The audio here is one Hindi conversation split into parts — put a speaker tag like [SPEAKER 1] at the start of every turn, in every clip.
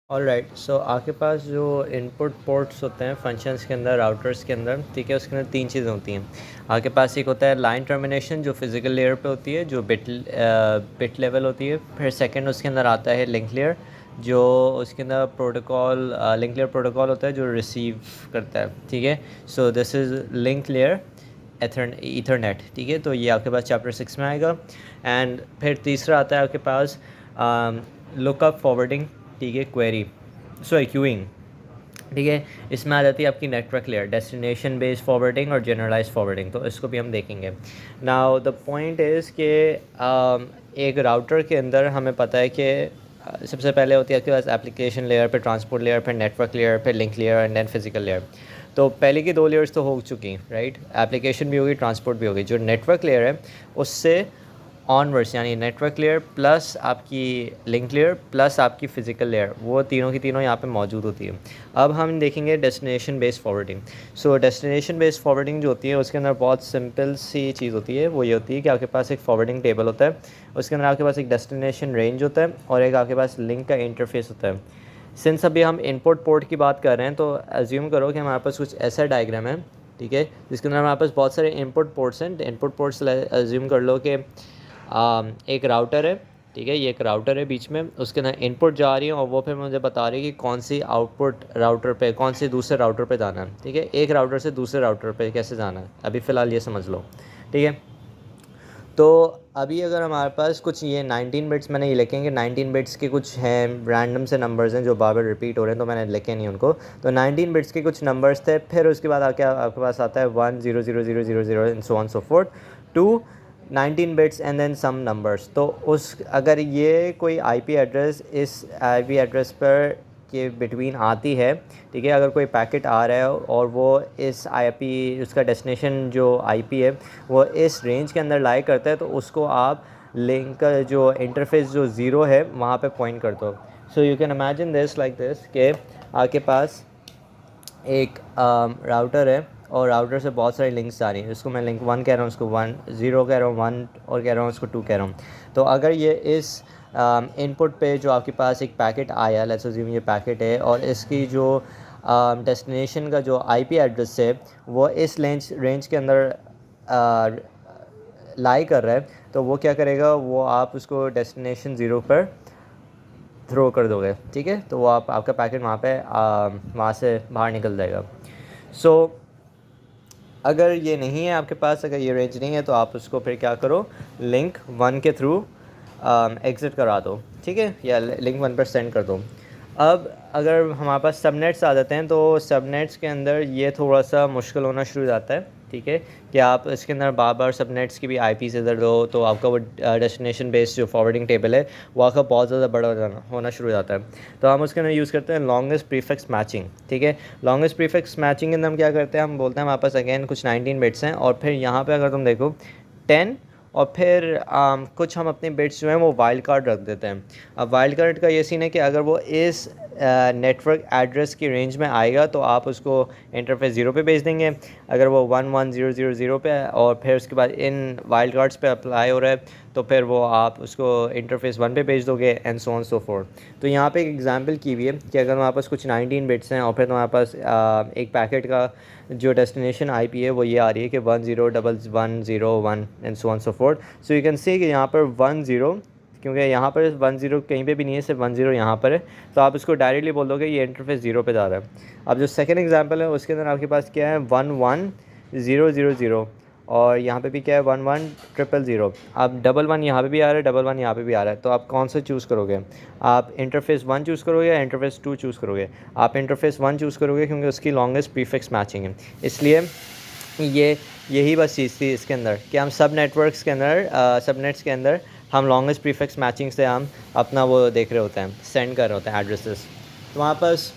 [SPEAKER 1] ऑलराइट, सो आपके पास जो इनपुट पोर्ट्स होते हैं फंक्शंस के अंदर, राउटर्स के अंदर, ठीक है, उसके अंदर तीन चीज़ें होती हैं। आपके पास एक होता है लाइन टर्मिनेशन जो फिज़िकल लेयर पे होती है, जो बिट लेवल होती है। फिर सेकंड उसके अंदर आता है लिंक लेयर, जो उसके अंदर प्रोटोकॉल लिंक लेयर प्रोटोकॉल होता है जो रिसीव करता है, ठीक है। So this is link layer Ethernet, ठीक है। तो ये आपके पास चैप्टर 6 में आएगा। एंड फिर तीसरा आता है आपके पास लुकअप फॉरवर्डिंग, ठीक है, क्वेरी, सॉरी क्यूइंग, ठीक है। इसमें आ जाती है आपकी network layer, destination based forwarding और जनरलाइज फॉरवर्डिंग, तो इसको भी हम देखेंगे। नाउ द पॉइंट इज़ कि एक राउटर के अंदर हमें पता है कि सबसे पहले होती है आपके पास एप्लीकेशन लेयर, फिर ट्रांसपोर्ट लेयर, फिर नेटवर्क लेयर, फिर link layer and then physical layer. तो पहले की दो लेयर्स तो हो चुकी, राइट। एप्लीकेशन भी होगी, ट्रांसपोर्ट भी होगी। जो नेटवर्क लेयर है उससे ऑनवर्ड्स, यानी नेटवर्क लेयर प्लस आपकी लिंक लेयर प्लस आपकी फ़िज़िकल लेयर, वो तीनों की तीनों यहाँ पे मौजूद होती है। अब हम देखेंगे डेस्टिनेशन बेस्ड फॉरवर्डिंग। सो डेस्टिनेशन बेस्ड फॉरवर्डिंग जो होती है उसके अंदर बहुत सिंपल सी चीज़ होती है। वो ये होती है कि आपके पास एक फॉरवर्डिंग टेबल होता है, उसके अंदर आपके पास एक डेस्टिनेशन रेंज होता है और एक आपके पास लिंक का इंटरफेस होता है। सिंस अभी हम इनपुट पोर्ट की बात कर रहे हैं, तो एज्यूम करो कि हमारे पास कुछ ऐसा डायग्राम है, ठीक है, जिसके अंदर हमारे पास बहुत सारे इनपुट पोर्ट्स हैं। इनपुट पोर्ट्स एज्यूम कर लो कि एक राउटर है, ठीक है, ये एक राउटर है, बीच में उसके अंदर इनपुट जा रही है और वो फिर मुझे बता रही है कि कौन सी आउटपुट राउटर पे, कौन सी दूसरे राउटर पे जाना है, ठीक है। एक राउटर से दूसरे राउटर पे कैसे जाना है, अभी फ़िलहाल ये समझ लो, ठीक है। तो अभी अगर हमारे पास कुछ ये 19 बिट्स, मैंने ये लिखे कि 19 बिट्स के कुछ हैं रैंडम से नंबर्स हैं जो बार बार रिपीट हो रहे हैं, तो मैंने लिखे नहीं उनको। तो 19 बिट्स के कुछ नंबर्स थे, फिर उसके बाद आपके पास आता है 1 0 0 0 0 0 and so on so forth to 19 bits and then some numbers. तो उस अगर ये कोई आईपी एड्रेस इस आईपी एड्रेस पर के बिटवीन आती है, ठीक है, अगर कोई पैकेट आ रहा है और वो इस आईपी, उसका डेस्टिनेशन जो आईपी है वो इस रेंज के अंदर लाई करता है, तो उसको आप लिंक का जो इंटरफेस जो ज़ीरो है वहाँ पे पॉइंट करते हो। So you can imagine this like this कि आपके पास एक राउटर है और राउटर से बहुत सारी लिंक्स आ रही हैं। इसको मैं लिंक 1 कह रहा हूँ, उसको 1 0 कह रहा हूँ, 1 और कह रहा हूँ, उसको 2 कह रहा हूँ। तो अगर ये इस इनपुट पे जो आपके पास एक पैकेट आया, लेट्स अज्यूम ये पैकेट है, और इसकी जो डेस्टिनेशन का जो आईपी एड्रेस है वो इस रेंज के अंदर लाई कर रहा है, तो वो क्या करेगा, वो आप उसको डेस्टिनेशन ज़ीरो पर थ्रो कर दोगे, ठीक है। तो वो आपका पैकेट वहाँ से बाहर निकल जाएगा। सो अगर ये नहीं है आपके पास, अगर ये रेंज नहीं है, तो आप उसको फिर क्या करो, लिंक 1 के थ्रू एग्ज़िट करा दो, ठीक है, या लिंक 1 पर सेंड कर दो। अब अगर हमारे पास सबनेट्स आ जाते हैं, तो सबनेट्स के अंदर ये थोड़ा सा मुश्किल होना शुरू हो जाता है, ठीक है, कि आप इसके अंदर बार बार सबनेट्स की भी आईपीज़ इधर दो, तो आपका वो डेस्टिनेशन बेस्ड जो फॉरवर्डिंग टेबल है वो आपका बहुत ज़्यादा बड़ा होना शुरू हो जाता है। तो हम उसके अंदर यूज़ करते हैं लॉन्गेस्ट प्रीफिक्स मैचिंग, ठीक है। लॉन्गेस्ट प्रीफिक्स मैचिंग के अंदर हम क्या करते हैं, हम बोलते हैं हमारे पास अगेन कुछ 19 बिट्स हैं और फिर यहाँ पे अगर तुम देखो 10, और फिर कुछ हम अपने बिट्स जो हैं वो वाइल्ड कार्ड रख देते हैं। अब वाइल्ड कार्ड का ये सीन है कि अगर वो इस नेटवर्क एड्रेस की रेंज में आएगा तो आप उसको इंटरफेस 0 पे भेज देंगे। अगर वो 1 1 0 0 0 पे और फिर उसके बाद इन वाइल्ड कार्ड्स पे अप्लाई हो रहा है, तो फिर वो आप उसको इंटरफेस 1 पे भेज दोगे and so on so fourth. तो यहाँ पे एक एग्जांपल की हुई है कि अगर हमारे पास कुछ 19 बिट्स हैं और फिर हमारे पास एक पैकेट का जो डेस्टिनेशन आईपी है वो ये आ रही है कि 1 0 1 1 0 1 and so on so fourth. So you can see कि यहाँ पर 1 0, क्योंकि यहाँ पर 1 0 कहीं पे भी नहीं है, सिर्फ 1 0 यहाँ पर है, तो आप इसको डायरेक्टली बोल दोगे ये इंटरफेस 0 पे जा रहा है। अब जो सेकंड एग्जांपल है उसके अंदर आपके पास क्या है, 1 1 0 0 0, और यहाँ पे भी क्या है 1 1 0 0 0। अब 1 1 यहाँ पे भी आ रहा है, 1 1 यहाँ पे भी आ रहा है, तो आप कौन सा चूज़ करोगे, आप इंटरफेस 1 चूज़ करोगे या इंटरफेस 2 चूज़ करोगे? आप इंटरफेस 1 चूज़ करोगे क्योंकि उसकी लॉन्गेस्ट प्रीफिक्स मैचिंग है। इसलिए यही बस चीज़ थी इसके अंदर कि हम सब नेटवर्क्स के अंदर सबनेट्स के अंदर हम लॉन्गेस्ट प्रीफिक्स मैचिंग से हम अपना वो देख रहे होते हैं, सेंड कर रहे होते हैं एड्रेसेस। तो वहाँ पास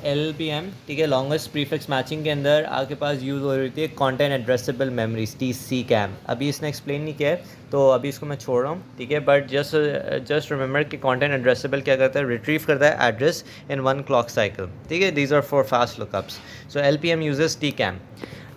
[SPEAKER 1] LLPM, ठीक है, लॉन्गेस्ट प्रीफिक्स मैचिंग के अंदर आपके पास यूज़ हो रही थी कंटेंट एड्रेसेबल मेमोरीज, TCAM। अभी इसने एक्सप्लेन नहीं किया है तो अभी इसको मैं छोड़ रहा हूँ, ठीक है, बट जस्ट रिमेंबर कि कंटेंट एड्रेसेबल क्या करता है, रिट्रीव करता है एड्रेस इन 1 क्लॉक साइकिल, ठीक है। These are for fast lookups. So LPM uses TCAM।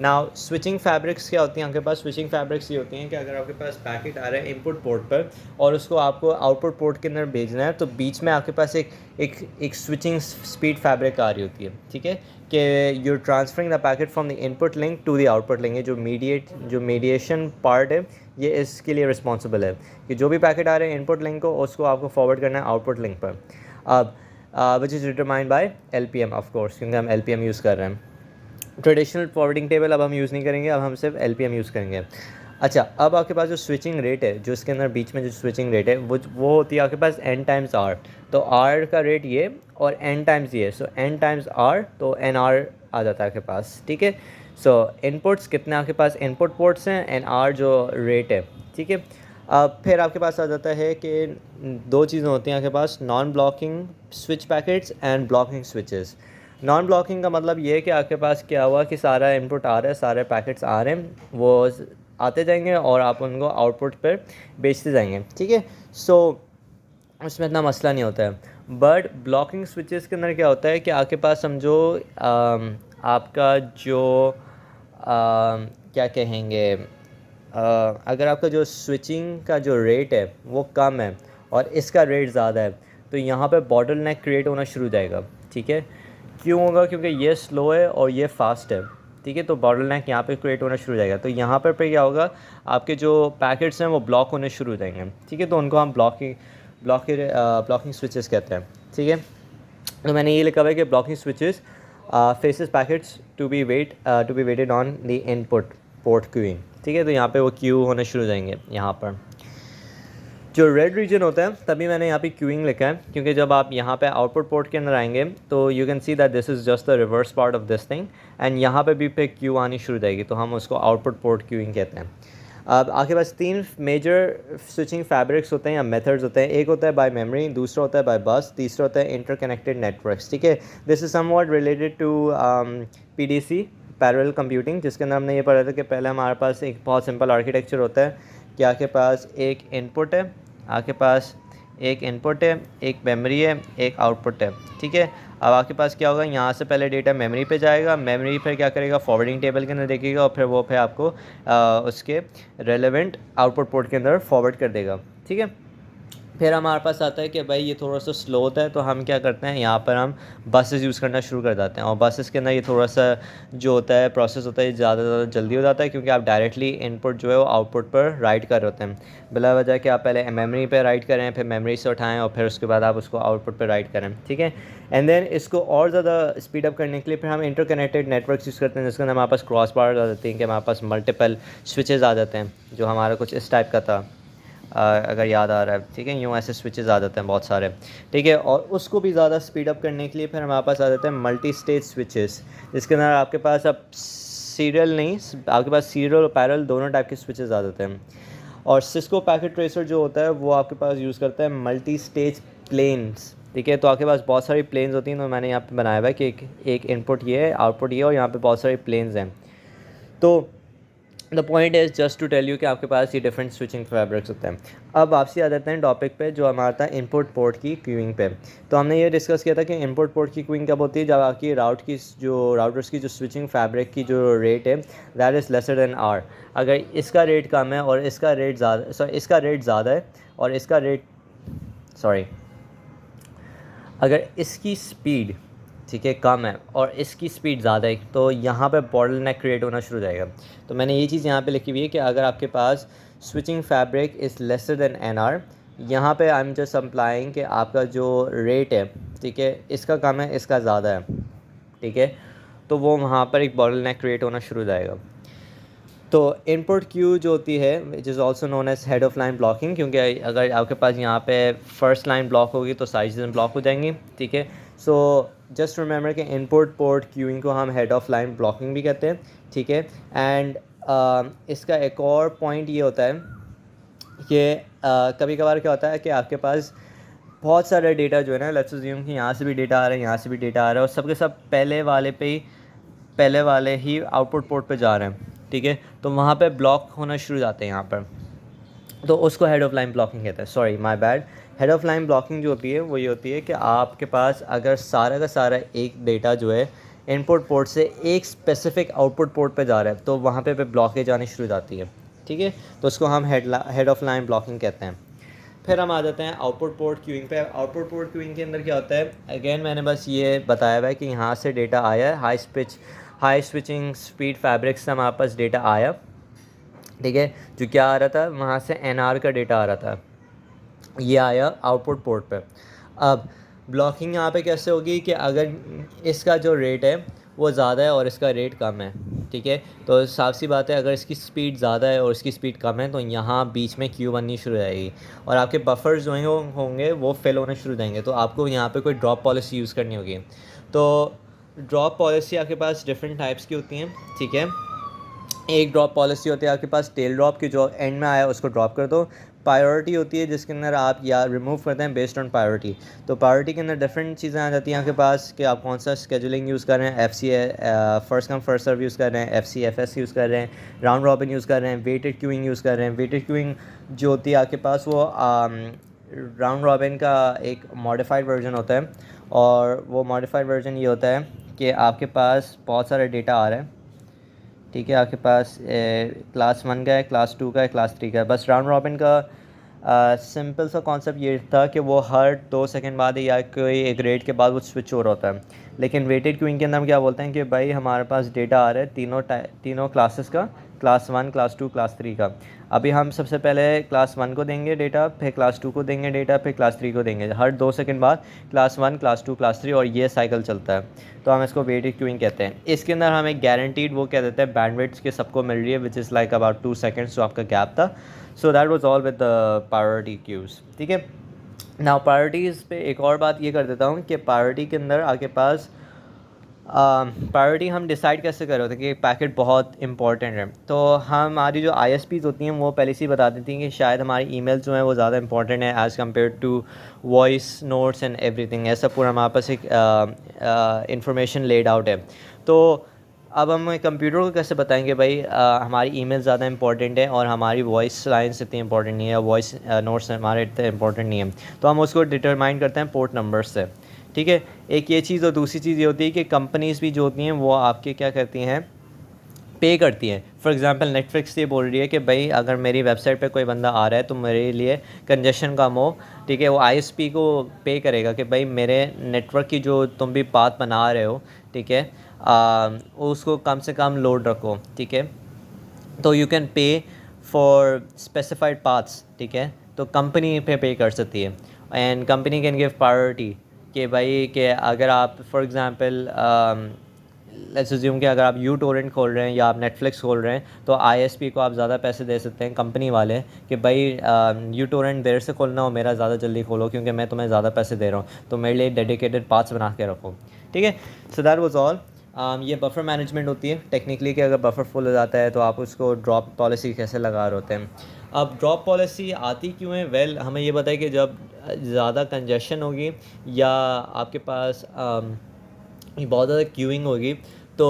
[SPEAKER 1] Now switching fabrics क्या होती हैं आपके पास? स्विचिंग फैब्रिक्स ये होती हैं कि अगर आपके पास पैकेट आ रहा है इनपुट पोर्ट पर और उसको आपको आउटपुट पोर्ट के अंदर भेजना है, तो बीच में आपके पास एक स्विचिंग स्पीड फैब्रिक आ रही होती है, ठीक है, कि you're transferring the packet from the input link to the output link. ये जो मीडिएशन पार्ट है ये इसके लिए रिस्पॉन्सिबल है कि जो भी पैकेट आ रहे हैं इनपुट लिंक को, उसको आपको फॉरवर्ड करना है आउटपुट लिंक पर। अब which is determined by LPM of course, क्योंकि हम LPM यूज़ कर रहे हैं। ट्रेडिशनल फॉरवर्डिंग टेबल अब हम यूज़ नहीं करेंगे, अब हम सिर्फ LPM यूज़ करेंगे। अच्छा, अब आपके पास जो स्विचिंग रेट है, जो इसके अंदर बीच में जो स्विचिंग रेट है वो होती है आपके पास n टाइम्स r। तो r का रेट ये और n टाइम्स ये, सो n टाइम्स r, तो NR आ जाता है आपके पास, ठीक है। सो इनपुट्स कितने आपके पास इनपुट पोर्ट्स हैं, NR जो रेट है, ठीक है। अब फिर आपके पास आ जाता है कि दो चीज़ें होती हैं आपके पास, non blocking switch packets and blocking switches. Non blocking का मतलब ये है कि आपके पास क्या हुआ कि सारा इनपुट आ रहा है, सारे पैकेट्स आ रहे हैं, वो आते जाएंगे और आप उनको आउटपुट पर बेचते जाएंगे, ठीक है। सो उसमें इतना मसला नहीं होता है। बट ब्लॉकिंग स्विचेस के अंदर क्या होता है कि आपके पास समझो आपका जो क्या कहेंगे, अगर आपका जो स्विचिंग का जो रेट है वो कम है और इसका रेट ज़्यादा है, तो यहाँ पे बॉटलनेक क्रिएट होना शुरू हो जाएगा, ठीक है। क्यों होगा? क्योंकि ये स्लो है और ये फास्ट है, ठीक है। तो बॉटलनेक यहाँ पे क्रिएट होना शुरू हो जाएगा। तो यहाँ पर क्या होगा, आपके जो पैकेट्स हैं वो ब्लॉक होने शुरू हो जाएंगे, ठीक है। तो उनको हम ब्लॉकिंग स्विचेस कहते हैं, ठीक है। तो मैंने ये लिखा हुआ है कि blocking switches faces packets to be waited on the input port queuing, ठीक है। तो यहाँ पे वो क्यू होने शुरू हो जाएंगे। यहाँ पर जो रेड रीजन होता है, तभी मैंने यहाँ पे क्यूइंग लिखा है, क्योंकि जब आप यहाँ पे आउटपुट पोर्ट के अंदर आएंगे तो you can see that this is just the reverse part of this thing, and यहाँ पे भी पे क्यू आनी शुरू हो जाएगी, तो हम उसको आउटपुट पोर्ट क्यूइंग कहते हैं। अब आपके पास तीन मेजर स्विचिंग फैब्रिक्स होते हैं या मेथड्स होते हैं। एक होता है बाय मेमोरी, दूसरा होता है बाय बस, तीसरा होता है इंटरकनेक्टेड नेटवर्क्स, ठीक है। This is somewhat related to PDC, parallel computing, जिसके अंदर हमने ये पढ़ा था कि पहले हमारे पास एक बहुत सिंपल आर्किटेक्चर होता है कि आपके पास एक इनपुट है, आपके पास एक इनपुट है, एक मेमोरी है, एक आउटपुट है, ठीक है। अब आपके पास क्या होगा, यहाँ से पहले डेटा मेमोरी पे जाएगा, मेमोरी फिर क्या करेगा, फॉरवर्डिंग टेबल के अंदर देखेगा और फिर आपको उसके रेलेवेंट आउटपुट पोर्ट के अंदर फॉरवर्ड कर देगा, ठीक है। फिर हमारे पास आता है कि भाई ये थोड़ा सा स्लो होता है, तो हम क्या करते हैं, यहाँ पर हम बसेस यूज़ करना शुरू कर देते हैं। और बसेस के अंदर ये थोड़ा सा जो होता है प्रोसेस होता है ज़्यादा जल्दी हो जाता है, क्योंकि आप डायरेक्टली इनपुट जो है वो आउटपुट पर राइट कर रहे होते हैं, बिला वजह कि आप पहले मेमोरी पे राइट करें, फिर मेमोरी से उठाएं और फिर उसके बाद आप उसको आउटपुट पर राइट करें, ठीक है। एंड देन इसको और ज़्यादा स्पीड अप करने के लिए फिर हम इंटरकनेक्टेड नेटवर्क्स यूज़ करते हैं, जिसके अंदर हमारे पास क्रॉस बार आ जाती हैं कि हमारे पास मल्टीपल स्विचेज़ आ जाते हैं, जो हमारा कुछ इस टाइप का था, अगर याद आ रहा है, ठीक है। यूँ ऐसे स्विचेस आ जाते हैं बहुत सारे, ठीक है। और उसको भी ज़्यादा स्पीड अप करने के लिए फिर हमारे पास आ जाते हैं मल्टी स्टेज स्विचेस, जिसके अंदर आपके पास अब सीरियल नहीं, आपके पास सीरियल और पैरेलल दोनों टाइप के स्विचेस आ जाते हैं। और सिस्को पैकेट ट्रेसर जो होता है वो आपके पास यूज़ करता है मल्टी स्टेज प्लेन्स, ठीक है। तो आपके पास बहुत सारी प्लेन्स होती हैं, तो मैंने यहाँ पर बनाया हुआ है कि एक इनपुट ये है, आउटपुट ये है, और यहाँ पर बहुत सारी प्लेन्स हैं। तो the point is just to tell you कि आपके पास ये डिफरेंट स्विचिंग फैब्रिक्स होते हैं। अब वापसी आ जाते हैं टॉपिक पे जो हमारा था इनपुट पोर्ट की क्यूइंग पे। तो हमने ये डिस्कस किया था कि इनपुट पोर्ट की क्यूइंग कब होती है, जब आपकी राउटर्स की जो स्विचिंग फैब्रिक की जो रेट है that is lesser than R. अगर इसका रेट कम है और इसका रेट ज़्यादा है और इसका रेट अगर इसकी स्पीड, ठीक है, कम है और इसकी स्पीड ज़्यादा है, तो यहाँ पे बॉटलनेक क्रिएट होना शुरू हो जाएगा। तो मैंने ये चीज़ यहाँ पे लिखी हुई है कि अगर आपके पास switching fabric is lesser than NR, यहाँ पे आई एम जस्ट अम्प्लाइंग कि आपका जो रेट है, ठीक है, इसका कम है, इसका ज़्यादा है, ठीक है, तो वो वहाँ पर एक बॉटलनेक क्रिएट होना शुरू हो जाएगा। तो इनपुट क्यू जो होती है which is also known as head of line blocking, क्योंकि अगर आपके पास यहाँ पे फर्स्ट लाइन ब्लॉक होगी तो सारी चीज़ें ब्लॉक हो जाएंगी, ठीक है। सो जस्ट रिमेंबर कि इनपुट पोर्ट क्यूइंग को हम हेड ऑफ लाइन ब्लॉकिंग भी कहते हैं, ठीक है। एंड इसका एक और पॉइंट ये होता है कि कभी कभार क्या होता है कि आपके पास बहुत सारा डेटा जो है ना, लेट्स अज्यूम कि यहाँ से भी डेटा आ रहा है, यहाँ से भी डेटा आ रहा है, और सबके सब पहले वाले ही आउटपुट पोर्ट पे जा रहे हैं, ठीक है। तो वहाँ पे ब्लॉक होना शुरू हो जाते हैं यहाँ पर, तो उसको हेड ऑफ लाइन ब्लॉकिंग कहते हैं। Sorry my bad. Head of line blocking जो होती है वो ये होती है कि आपके पास अगर सारा का सारा एक डेटा जो है इनपुट पोर्ट से एक स्पेसिफिक आउटपुट पोर्ट पे जा रहा है तो वहाँ पे ब्लॉकेज आनी शुरू हो जाती है, ठीक है। तो उसको हम हेड ऑफ लाइन ब्लॉकिंग कहते हैं। फिर हम आ जाते हैं आउटपुट पोर्ट क्यूइंग पे। आउटपुट पोर्ट क्यूइंग के अंदर क्या होता है, अगेन मैंने बस ये बताया हुआ है कि यहाँ से डेटा आया है, हाई स्विचिंग स्पीड फैब्रिक से हमारे पास डेटा आया, ठीक है। जो क्या आ रहा था, वहाँ से एनआर का डेटा आ रहा था, ये आया आउटपुट पोर्ट पे। अब ब्लॉकिंग यहाँ पे कैसे होगी कि अगर इसका जो रेट है वो ज़्यादा है और इसका रेट कम है, ठीक है, तो साफ सी बात है अगर इसकी स्पीड ज़्यादा है और इसकी स्पीड कम है तो यहाँ बीच में क्यू बननी शुरू हो जाएगी और आपके बफर्स जो होंगे वो फिल होने शुरू हो जाएंगे। तो आपको यहाँ पे कोई ड्रॉप पॉलिसी यूज़ करनी होगी। तो ड्रॉप पॉलिसी आपके पास डिफरेंट टाइप्स की होती हैं, ठीक है। एक ड्रॉप पॉलिसी होती है आपके पास टेल ड्रॉप की, जो एंड में आया उसको ड्रॉप कर दो। प्रायोरिटी होती है जिसके अंदर आप या रिमूव करते हैं बेस्ड ऑन प्रायोरिटी। तो प्रायोरिटी के अंदर डिफरेंट चीज़ें आ जाती हैं आपके पास कि आप कौन सा स्केजुलिंग यूज़ कर रहे हैं, first come first serve use कर रहे हैं, FCFS यूज़ कर रहे हैं, राउंड रॉबिन यूज़ कर रहे हैं, वेटेड क्यूइंग यूज़ कर रहे हैं। वेटेड क्यूइंग जो होती है आपके पास वो राउंड रॉबिन का एक मॉडिफाइड वर्जन होता है और वो मॉडिफाइड वर्जन ये होता है कि आपके पास बहुत सारा डेटा आ रहा है, ठीक है। आपके पास क्लास 1 का है, क्लास 2 का है, क्लास 3 का है। बस राउंड रॉबिन का सिंपल सा कॉन्सेप्ट ये था कि वो हर 2 सेकंड बाद या कोई एक रेट के बाद वो स्विच हो रहा होता है। लेकिन वेटेड क्यूइंग के अंदर हम क्या बोलते हैं कि भाई हमारे पास डेटा आ रहा है तीनों क्लासेस का, क्लास 1, क्लास 2, क्लास 3 का। अभी हम सबसे पहले क्लास 1 को देंगे डेटा, फिर क्लास 2 को देंगे डेटा, फिर क्लास 3 को देंगे। हर 2 सेकंड बाद क्लास 1, क्लास 2, क्लास 3 और ये साइकिल चलता है। तो हम इसको वेटेड क्यूइंग कहते हैं। इसके अंदर हम एक गारंटीड वो कह देते हैं बैंडविड्थ के सबको मिल रही है which is like about 2 seconds जो आपका गैप था। So that was all with the priority queues, ठीक है। नाउ प्रायोरिटीज़ पे एक और बात ये कर देता हूँ कि प्रायोरिटी के अंदर आपके पास प्रायोरिटी हम डिसाइड कैसे कर रहे होते हैं कि पैकेट बहुत इंपॉर्टेंट है। तो हमारी जो ISPs होती हैं वो पहले से ही बता देती हैं कि शायद हमारी ईमेल जो है वो ज़्यादा इंपॉर्टेंट है as compare to voice notes and everything. ऐसा पूरा हमारे पास एक इंफॉर्मेशन लेड आउट है। तो अब हम कंप्यूटर को कैसे बताएंगे भाई हमारी ईमेल ज़्यादा इंपॉर्टेंट है और हमारी वॉइस लाइन्स इतनी इंपॉर्टेंट नहीं है, वॉइस नोट्स हमारे इतने इंपॉर्टेंट नहीं है। तो हम उसको डिटरमाइन करते हैं पोर्ट नंबर से, ठीक है। एक ये चीज़ और दूसरी चीज़ ये होती है कि कंपनीज़ भी जो होती हैं वो आपके क्या करती हैं, पे करती हैं। फॉर एग्जांपल नेटफ्लिक्स ये बोल रही है कि भाई अगर मेरी वेबसाइट पे कोई बंदा आ रहा है तो मेरे लिए कंजेशन कम हो, ठीक है, वो ISP को पे करेगा कि भाई मेरे नेटवर्क की जो तुम भी पाथ बना रहे हो, ठीक है, उसको कम से कम लोड रखो, ठीक है। तो you can pay for specified paths, ठीक है। तो कंपनी पे कर सकती है and company can give priority कि भाई कि अगर आप फॉर एग्ज़ाम्पल लेट्स अज्यूम कि अगर आप यूटोरेंट खोल रहे हैं या आप नेटफ्लिक्स खोल रहे हैं तो ISP को आप ज़्यादा पैसे दे सकते हैं कंपनी वाले कि भाई यूटोरेंट देर से खोलना हो, मेरा ज़्यादा जल्दी खोलो क्योंकि मैं तुम्हें ज़्यादा पैसे दे रहा हूँ, तो मेरे लिए डेडिकेटेड पाथ्स बना के रखो, ठीक है। सो दैट वाज ऑल। ये बफर मैनेजमेंट होती है टेक्निकली कि अगर बफर फुल हो जाता है तो आप उसको ड्रॉप पॉलिसी कैसे लगा रहे होते हैं। अब ड्रॉप पॉलिसी आती क्यों है, वेल हमें ये बताए कि जब ज़्यादा कंजेशन होगी या आपके पास बहुत ज़्यादा क्यूइंग होगी तो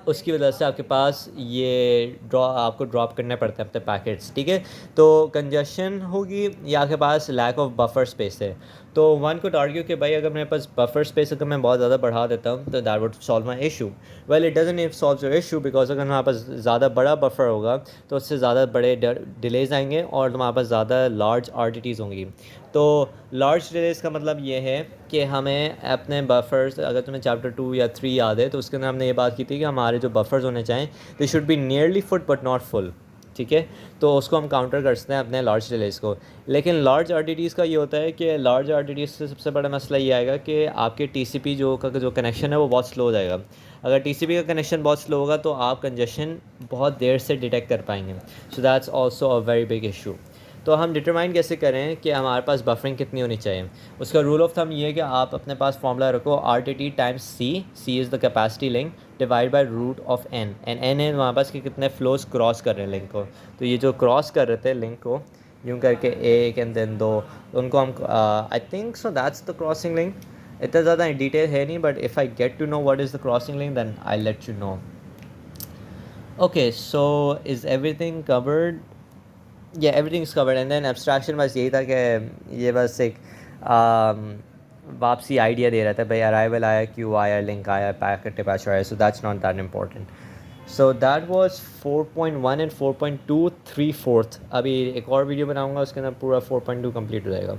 [SPEAKER 1] उसकी वजह से आपके पास ये आपको ड्रॉप करने पड़ते हैं अपने पैकेट्स, ठीक है। तो कंजेशन होगी या आपके पास लैक ऑफ बफर स्पेस है। तो वन कुड आर्ग्यू कि भाई अगर मेरे पास बफर स्पेस अगर मैं बहुत ज़्यादा बढ़ा देता हूँ तो that would solve my issue. Well it doesn't solve your issue because अगर हमारे पास ज़्यादा बड़ा बफर होगा तो उससे ज़्यादा बड़े डिलेज आएंगे और हमारे पास ज़्यादा लार्ज RTTs होंगी। तो लार्ज डिलेज का मतलब ये है कि हमें अपने बफर्स, अगर तुम्हें चैप्टर 2 या 3 याद है तो उसके अंदर हमने ये बात की थी कि हमारे जो बफर्स होने चाहिए they should be nearly full but not full, ठीक है। तो उसको हम काउंटर कर सकते हैं अपने लार्ज डिलेज को। लेकिन लार्ज RTTs का ये होता है कि लार्ज RTTs से सबसे बड़ा मसला ये आएगा कि आपके TCP का जो कनेक्शन है वो बहुत स्लो हो जाएगा। अगर TCP का कनेक्शन बहुत स्लो होगा तो आप कंजेशन बहुत देर से डिटेक्ट कर पाएंगे। So that's also a very big issue. तो हम डिटरमाइन कैसे करें कि हमारे पास बफरिंग कितनी होनी चाहिए। उसका रूल ऑफ थंब ये है कि आप अपने पास फॉर्मूला रखो RTT times C is the capacity link divide by root of n and n है हमारे पास कि कितने फ्लोज क्रॉस कर रहे हैं लिंक को। तो ये जो क्रॉस कर रहे थे लिंक को यूँ करके एक एंड देन दो, उनको हम I think so that's the crossing link. इतना ज़्यादा डिटेल है नहीं but if I get to know what is the crossing link then I let you know. Okay so is everything covered? Everything is covered and then abstraction बस यही था कि ये बस एक वापसी आइडिया दे रहा था भाई अराइवल आया, क्यों आया, लिंक आया, पैकेट डिपैच आया, so that's not that important. So that was 4.1 and 4.2 3/4. अभी एक और वीडियो बनाऊंगा उसके अंदर पूरा 4.2 कंप्लीट हो जाएगा.